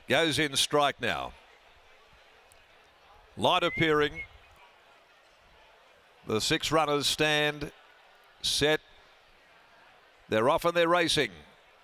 goes in strike now. Light appearing. The 6 runners stand set. They're off and they're racing.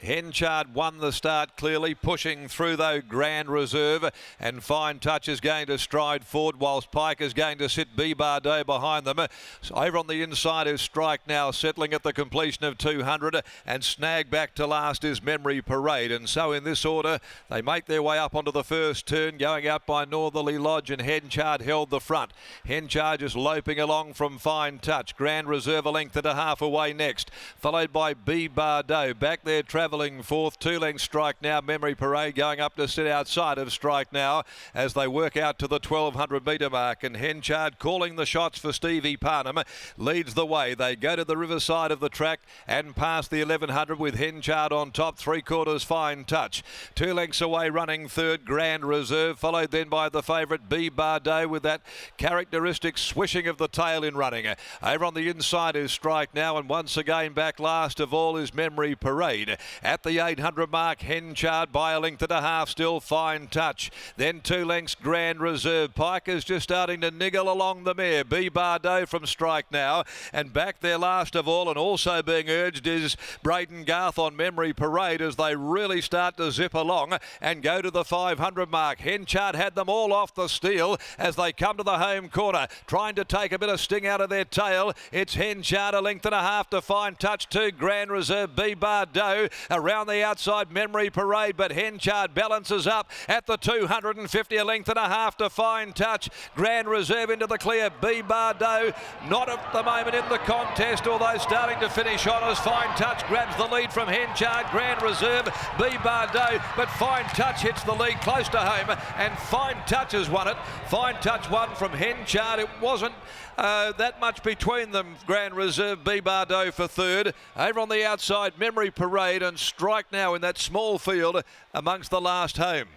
Henchard won the start clearly, pushing through though Grand Reserve, and Fine Touch is going to stride forward whilst Pike is going to sit B. Bardot behind them. So over on the inside is Strike Now, settling at the completion of 200, and snag back to last is Memory Parade. And so in this order they make their way up onto the first turn, going out by Northerly Lodge, and Henchard held the front. Henchard just loping along from Fine Touch. Grand Reserve a length and a half away next, followed by B. Bardot. Back there travelling fourth, 2 lengths Strike Now. Memory Parade going up to sit outside of Strike Now as they work out to the 1200 metre mark, and Henchard calling the shots for Stevie Parnham leads the way. They go to the riverside of the track and past the 1100 with Henchard on top, 3/4 Fine Touch. 2 lengths away running third, Grand Reserve, followed then by the favourite B. Bardot with that characteristic swishing of the tail in running. Over on the inside is Strike Now, and once again back last of all is Memory Parade. At the 800 mark, Henchard by a length and a half still, Fine Touch. Then 2 lengths Grand Reserve. Pike is just starting to niggle along the mare. B. Bardot from Strike Now. And back there last of all, and also being urged, is Braden Garth on Memory Parade as they really start to zip along and go to the 500 mark. Henchard had them all off the steel as they come to the home corner, trying to take a bit of sting out of their tail. It's Henchard a length and a half to Fine Touch, 2 Grand Reserve, B. Bardot. Around the outside, Memory Parade, but Henchard balances up at the 250, a length and a half to Fine Touch. Grand Reserve into the clear. B. Bardot not at the moment in the contest, although starting to finish on as Fine Touch grabs the lead from Henchard. Grand Reserve, B. Bardot, but Fine Touch hits the lead close to home, and Fine Touch has won it. Fine Touch won from Henchard. It wasn't that much between them. Grand Reserve, B. Bardot for third. Over on the outside, Memory Parade, and Strike Now in that small field amongst the last home.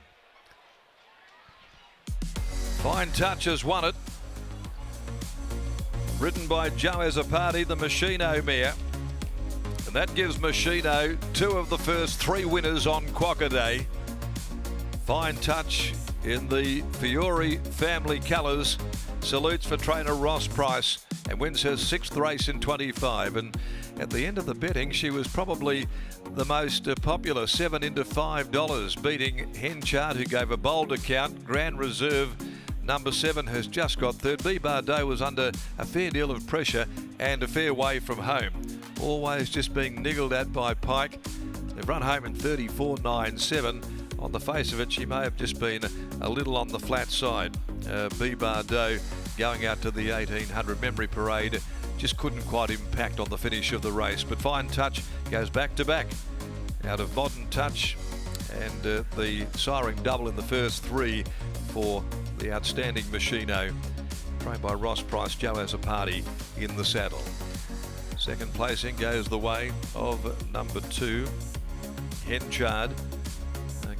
Fine Touch has won it. Ridden by Joe Azzopardi, the Machino mare. And that gives Machino 2 of the first 3 winners on Quokka Day. Fine Touch in the Fiore family colours salutes for trainer Ross Price and wins her 6th race in 25. And at the end of the betting, she was probably the most popular, 7 into $5, beating Henchard, who gave a bold account. Grand Reserve, number 7, has just got third. B. Bardot was under a fair deal of pressure and a fair way from home. Always just being niggled at by Pike. They've run home in 34.97. On the face of it, she may have just been a little on the flat side. B. Bardot going out to the 1800. Memory Parade just couldn't quite impact on the finish of the race, but Fine Touch goes back to back out of Modern Touch, and the siring double in the first 3 for the outstanding Machino, trained by Ross Price. Joe Azzopardi in the saddle. Second placing goes the way of number 2, Henchard.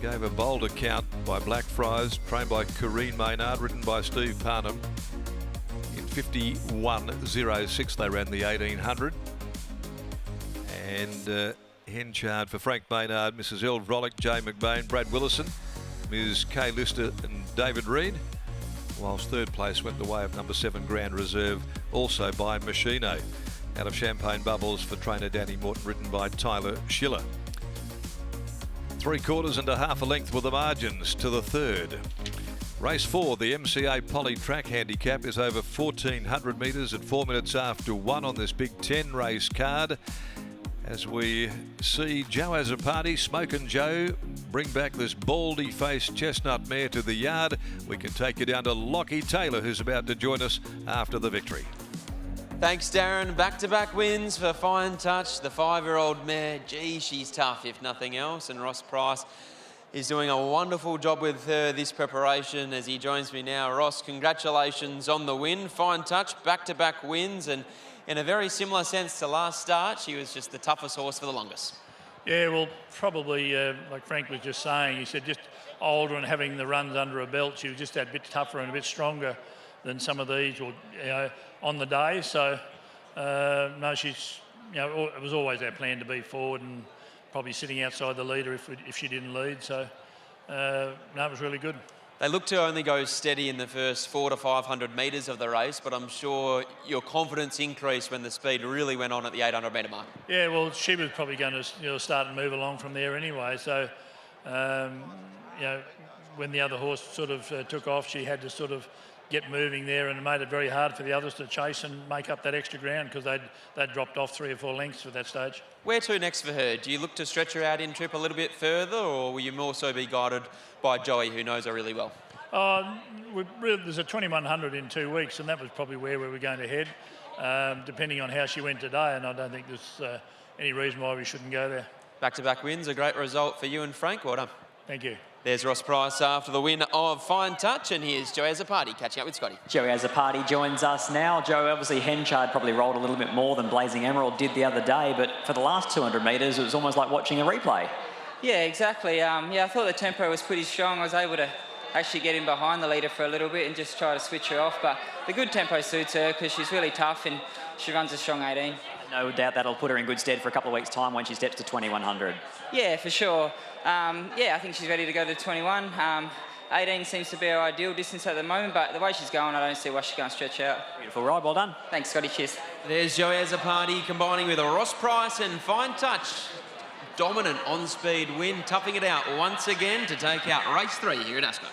Gave a bold account by Blackfriars, trained by Corrine Maynard, ridden by Steve Parnham. In 51.06 they ran the 1800. And Henchard for Frank Maynard, Mrs. Eld Vrolick, Jay McBain, Brad Willison, Ms. Kay Lister and David Reed, whilst third place went the way of number 7 Grand Reserve, also by Machino. Out of Champagne Bubbles for trainer Danny Morton, ridden by Tyler Schiller. 3/4 and a half a length were the margins to the third. Race 4, the MCA Poly Track Handicap, is over 1400 metres at 4 minutes after 1 on this Big 10 race card. As we see Joe Azzopardi, Smokin' Joe, bring back this baldy-faced chestnut mare to the yard. We can take you down to Lockie Taylor, who's about to join us after the victory. Thanks, Darren. Back-to-back wins for Fine Touch, the 5-year-old mare. Gee, she's tough, if nothing else. And Ross Price is doing a wonderful job with her this preparation as he joins me now. Ross, congratulations on the win. Fine Touch, back-to-back wins. And in a very similar sense to last start, she was just the toughest horse for the longest. Yeah, well, probably, like Frank was just saying, he said just older and having the runs under her belt, she was just a bit tougher and a bit stronger than some of these on the day. So, no, she's, it was always our plan to be forward and probably sitting outside the leader if she didn't lead. So, no, it was really good. They look to only go steady in the first 400 to 500 metres of the race, but I'm sure your confidence increased when the speed really went on at the 800 metre mark. Yeah, well, she was probably going to start and move along from there anyway. So, when the other horse sort of took off, she had to sort of get moving there, and it made it very hard for the others to chase and make up that extra ground because they'd dropped off 3 or 4 lengths at that stage. Where to next for her? Do you look to stretch her out in trip a little bit further, or will you more so be guided by Joey, who knows her really well? There's a 2100 in 2 weeks, and that was probably where we were going to head, depending on how she went today, and I don't think there's any reason why we shouldn't go there. Back-to-back wins, a great result for you and Frank. Well done. Thank you. There's Ross Price after the win of Fine Touch, and here's Joey Azzopardi catching up with Scotty. Joey Azzopardi joins us now. Joe, obviously Henchard probably rolled a little bit more than Blazing Emerald did the other day, but for the last 200 metres, it was almost like watching a replay. Yeah, exactly. I thought the tempo was pretty strong. I was able to actually get in behind the leader for a little bit and just try to switch her off, but the good tempo suits her because she's really tough and she runs a strong 18. No doubt that'll put her in good stead for a couple of weeks' time when she steps to 2100. Yeah, for sure. I think she's ready to go to 21. 18 seems to be her ideal distance at the moment, but the way she's going, I don't see why she's going to stretch out. Beautiful ride, well done. Thanks, Scotty. Cheers. There's Joey Azzopardi combining with a Ross Price and Fine Touch. Dominant on-speed win, toughing it out once again to take out race 3 here at Ascot.